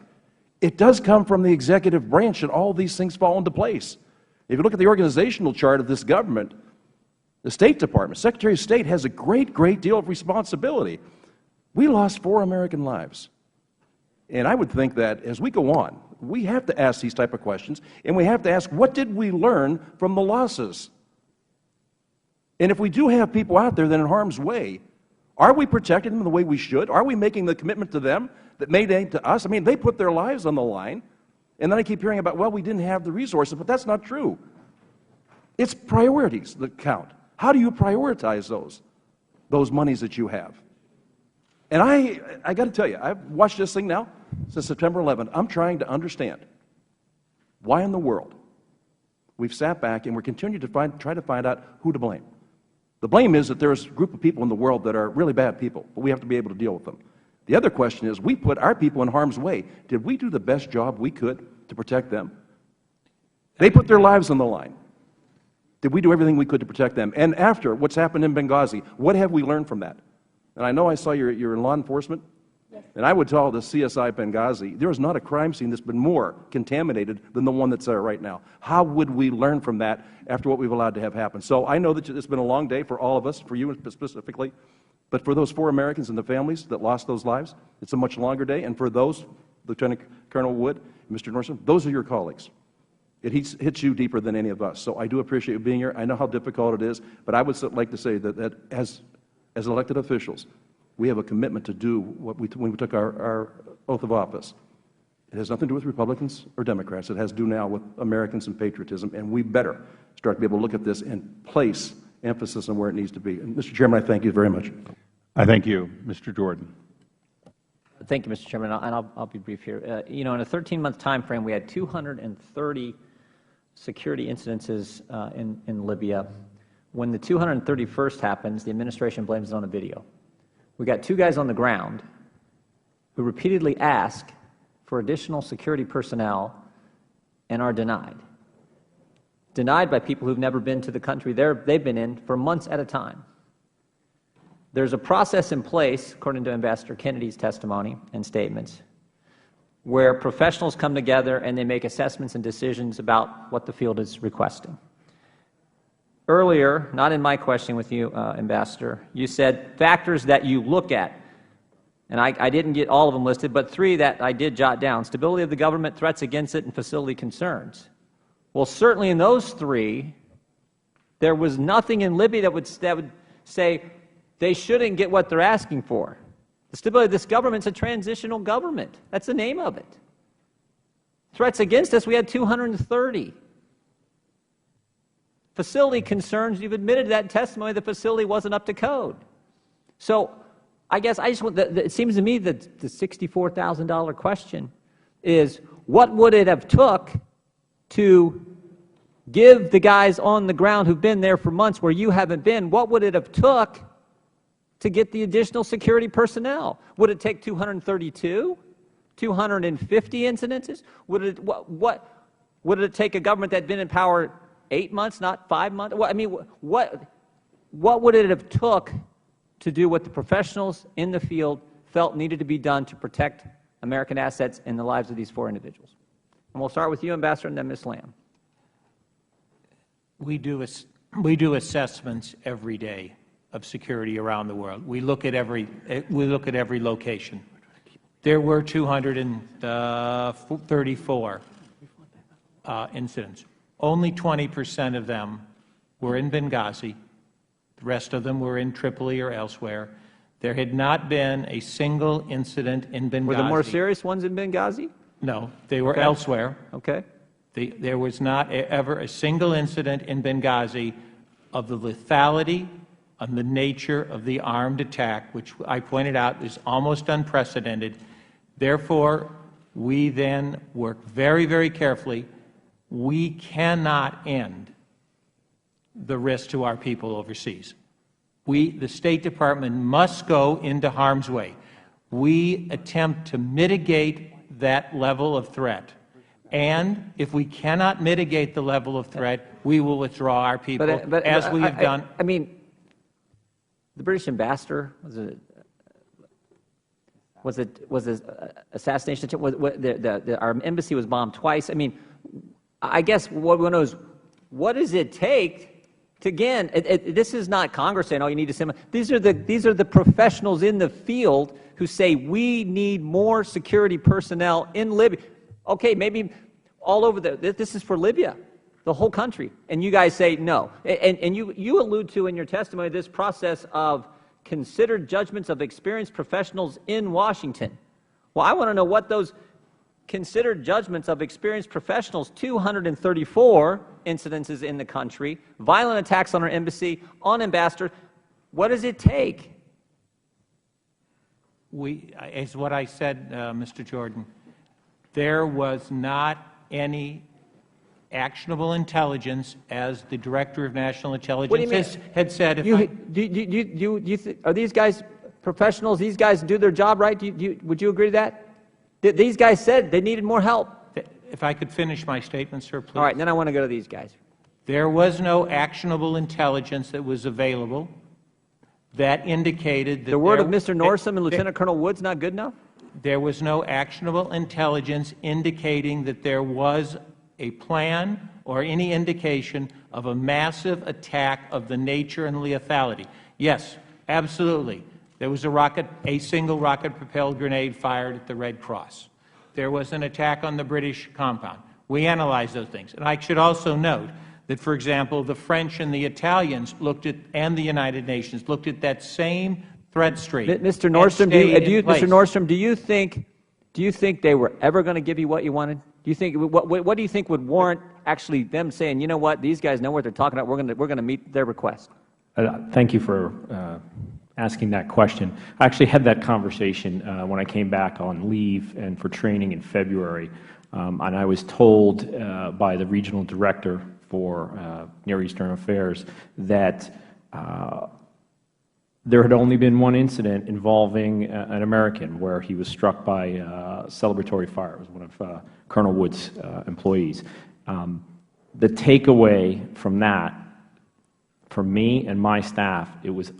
S1: it does come from the executive branch, and all these things fall into place. If you look at the organizational chart of this government, the State Department, Secretary of State has a great deal of responsibility. We lost 4 American lives. And I would think that as we go on, we have to ask these type of questions, and we have to ask, what did we learn from the losses? And if we do have people out there that are in harm's way, are we protecting them the way we should? Are we making the commitment to them that made aid to us? I mean, they put their lives on the line, and then I keep hearing about, well, we didn't have the resources, but that's not true. It's priorities that count. How do you prioritize those monies that you have? And I got to tell you, I've watched this thing now since September 11th. I'm trying to understand why in the world we've sat back and we're continuing to try to find out who to blame. The blame is that there's a group of people in the world that are really bad people, but we have to be able to deal with them. The other question is, we put our people in harm's way. Did we do the best job we could to protect them? They put their lives on the line. Did we do everything we could to protect them? And after what's happened in Benghazi, what have we learned from that? And I know I saw you're in law enforcement. Yes. And I would tell the CSI Benghazi, there is not a crime scene that's been more contaminated than the one that's there right now. How would we learn from that after what we've allowed to have happen? So I know that it's been a long day for all of us, for you specifically, but for those 4 Americans and the families that lost those lives, it's a much longer day. And for those, Lieutenant Colonel Wood, Mr. Nordstrom, those are your colleagues. It hits you deeper than any of us. So I do appreciate you being here. I know how difficult it is, but I would like to say that as elected officials, we have a commitment to do what when we took our oath of office. It has nothing to do with Republicans or Democrats. It has to do now with Americans and patriotism, and we better start to be able to look at this and place emphasis on where it needs to be. And Mr. Chairman, I thank you very much.
S3: I thank you. Mr. Jordan.
S13: Thank you, Mr. Chairman, and I'll be brief here. You know, in a 13-month time frame, we had 230 security incidences in Libya. When the 231st happens, the administration blames it on a video. We got 2 guys on the ground who repeatedly ask for additional security personnel and are denied. Denied by people who've never been to the country they've been in for months at a time. There's a process in place, according to Ambassador Kennedy's testimony and statements, where professionals come together and they make assessments and decisions about what the field is requesting. Earlier, not in my question with you, Ambassador, you said factors that you look at, and I didn't get all of them listed, but 3 that I did jot down: stability of the government, threats against it, and facility concerns. Well, certainly in those 3, there was nothing in Libya that would say they shouldn't get what they're asking for. The stability of this government is a transitional government. That's the name of it. Threats against us, we had 230. Facility concerns, you've admitted that in testimony the facility wasn't up to code. So I guess I just want, it seems to me that the $64,000 question is, what would it have took to give the guys on the ground who've been there for months where you haven't been, what would it have took to get the additional security personnel? Would it take 232? 250 incidences? Would it take a government that had been in power 8 months, not 5 months? I mean, what would it have took to do what the professionals in the field felt needed to be done to protect American assets and the lives of these 4 individuals? And we'll start with you, Ambassador, and then Ms. Lamb.
S7: We do assessments every day of security around the world. We look at every location. There were 234 incidents. Only 20% of them were in Benghazi. The rest of them were in Tripoli or elsewhere. There had not been a single incident in Benghazi.
S13: Were the more serious ones in Benghazi?
S7: No, they were elsewhere.
S13: Okay.
S7: There was not ever a single incident in Benghazi of the lethality and the nature of the armed attack, which I pointed out is almost unprecedented. Therefore, we then work very, very carefully. We cannot end the risk to our people overseas. The State Department must go into harm's way. We attempt to mitigate that level of threat. And if we cannot mitigate the level of threat, we will withdraw our people, as we have done.
S13: I mean, the British ambassador, was it assassination? Our embassy was bombed twice. I mean, I guess what we want to know is, what does it take to, again, this is not Congress saying, oh, you need to send. These are the professionals in the field who say we need more security personnel in Libya. Okay, maybe all over this is for Libya, the whole country, and you guys say no. And you allude to in your testimony this process of considered judgments of experienced professionals in Washington. Well, I want to know what those considered judgments of experienced professionals, 234 incidences in the country, violent attacks on our embassy, on ambassadors. What does it take?
S7: As what I said, Mr. Jordan, there was not any actionable intelligence, as the Director of National Intelligence had said.
S13: Are these guys professionals? These guys do their job right? Would you agree to that? These guys said they needed more help.
S7: If I could finish my statement, sir, please.
S13: All right, then I want to go to these guys.
S7: There was no actionable intelligence that was available that indicated that
S13: the word of Mr. Nordstrom and Lieutenant Colonel Wood's not good enough?
S7: There was no actionable intelligence indicating that there was a plan or any indication of a massive attack of the nature and lethality. Yes, absolutely. There was a single rocket-propelled grenade fired at the Red Cross. There was an attack on the British compound. We analyzed those things. And I should also note that, for example, the French and the Italians and the United Nations looked at that same threat stream.
S13: Mr. Nordstrom, do you think they were ever going to give you what you wanted? Do you think what do you think would warrant actually them saying, you know what, these guys know what they're talking about. We're going to meet their request?
S4: Thank you for asking that question. I actually had that conversation when I came back on leave and for training in February, and I was told by the regional director for Near Eastern Affairs that there had only been one incident involving an American where he was struck by a celebratory fire. It was one of Colonel Wood's employees. The takeaway from that, for me and my staff, it was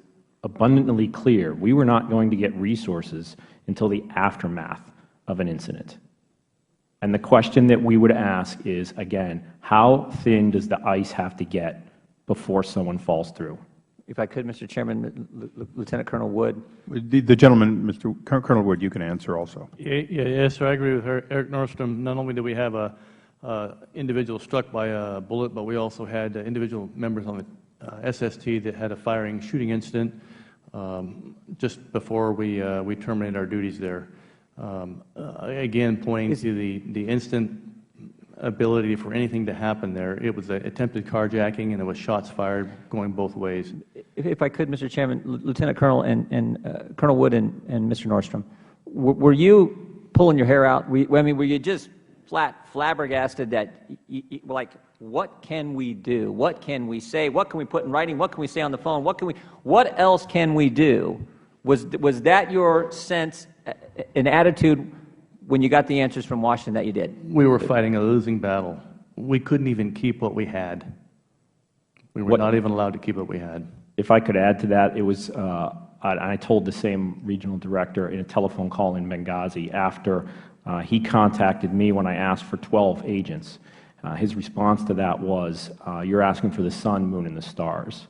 S4: abundantly clear we were not going to get resources until the aftermath of an incident. And the question that we would ask is, again, how thin does the ice have to get before someone falls through?
S13: If I could, Mr. Chairman, Lieutenant Colonel Wood.
S3: The gentleman, Colonel Wood, you can answer also.
S2: Yes, sir, I agree with Eric Nordstrom. Not only did we have an individual struck by a bullet, but we also had individual members on the SST that had a shooting incident just before we terminated our duties there. Again, pointing to the instant ability for anything to happen there. It was an attempted carjacking, and there was shots fired going both ways.
S13: If I could, Mr. Chairman, Lieutenant Colonel and Colonel Wood and Mr. Nordstrom, were you pulling your hair out? Were you just flabbergasted that, like, what can we do? What can we say? What can we put in writing? What can we say on the phone? What else can we do? Was that your sense, an attitude when you got the answers from Washington that you did?
S2: We were fighting a losing battle. We couldn't even keep what we had. We were not even allowed to keep what we had.
S4: If I could add to that, it was, I told the same regional director in a telephone call in Benghazi after he contacted me when I asked for 12 agents. His response to that was, you're asking for the sun, moon, and the stars.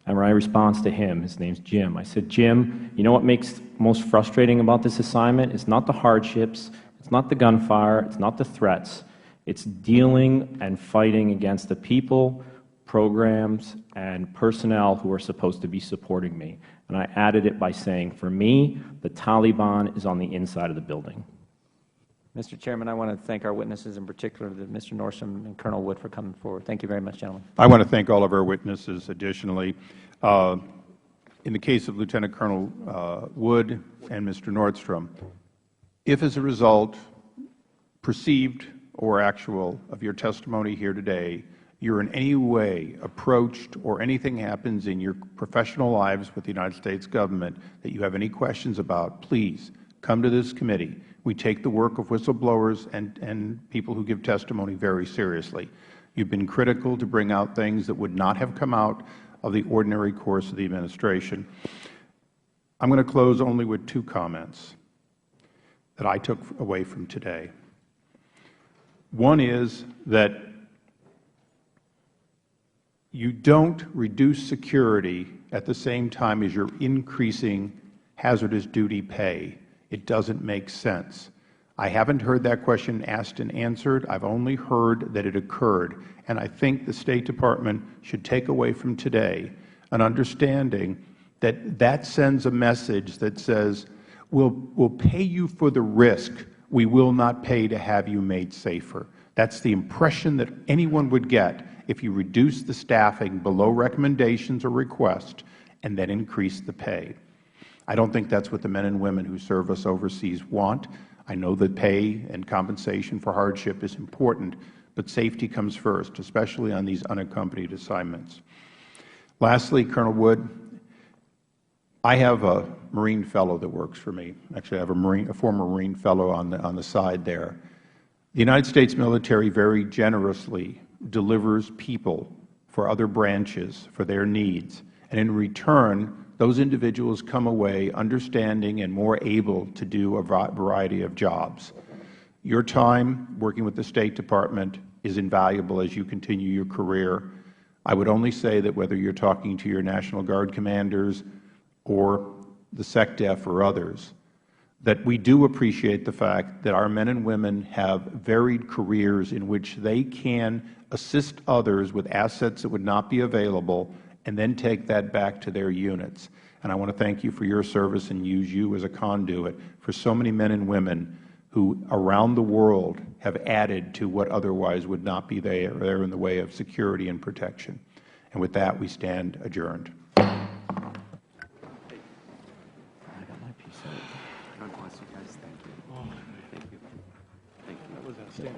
S4: And my response to him, his name's Jim, I said, Jim, you know what makes most frustrating about this assignment? It's not the hardships, it's not the gunfire, it's not the threats. It's dealing and fighting against the people, programs, and personnel who are supposed to be supporting me. And I added it by saying, for me, the Taliban is on the inside of the building.
S13: Mr. Chairman, I want to thank our witnesses, in particular Mr. Nordstrom and Colonel Wood, for coming forward. Thank you very much, gentlemen.
S3: I want to thank all of our witnesses additionally. In the case of Lieutenant Colonel Wood and Mr. Nordstrom, if as a result, perceived or actual, of your testimony here today, you're in any way approached or anything happens in your professional lives with the United States government that you have any questions about, please come to this committee. We take the work of whistleblowers and people who give testimony very seriously. You've been critical to bring out things that would not have come out of the ordinary course of the administration. I'm going to close only with two comments that I took away from today. One is that you don't reduce security at the same time as you're increasing hazardous duty pay. It doesn't make sense. I haven't heard that question asked and answered. I've only heard that it occurred. And I think the State Department should take away from today an understanding that that sends a message that says, we'll pay you for the risk. We will not pay to have you made safer. That's the impression that anyone would get if you reduce the staffing below recommendations or requests and then increase the pay. I don't think that's what the men and women who serve us overseas want. I know that pay and compensation for hardship is important, but safety comes first, especially on these unaccompanied assignments. Lastly, Colonel Wood, I have a Marine fellow that works for me. Actually, I have a former Marine fellow on the side there. The United States military very generously delivers people for other branches for their needs, and in return, those individuals come away understanding and more able to do a variety of jobs. Your time working with the State Department is invaluable as you continue your career. I would only say that whether you're talking to your National Guard commanders or the SecDef or others, that we do appreciate the fact that our men and women have varied careers in which they can assist others with assets that would not be available and then take that back to their units. And I want to thank you for your service and use you as a conduit for so many men and women who around the world have added to what otherwise would not be there in the way of security and protection. And with that, we stand adjourned.
S13: God bless you guys. Thank you.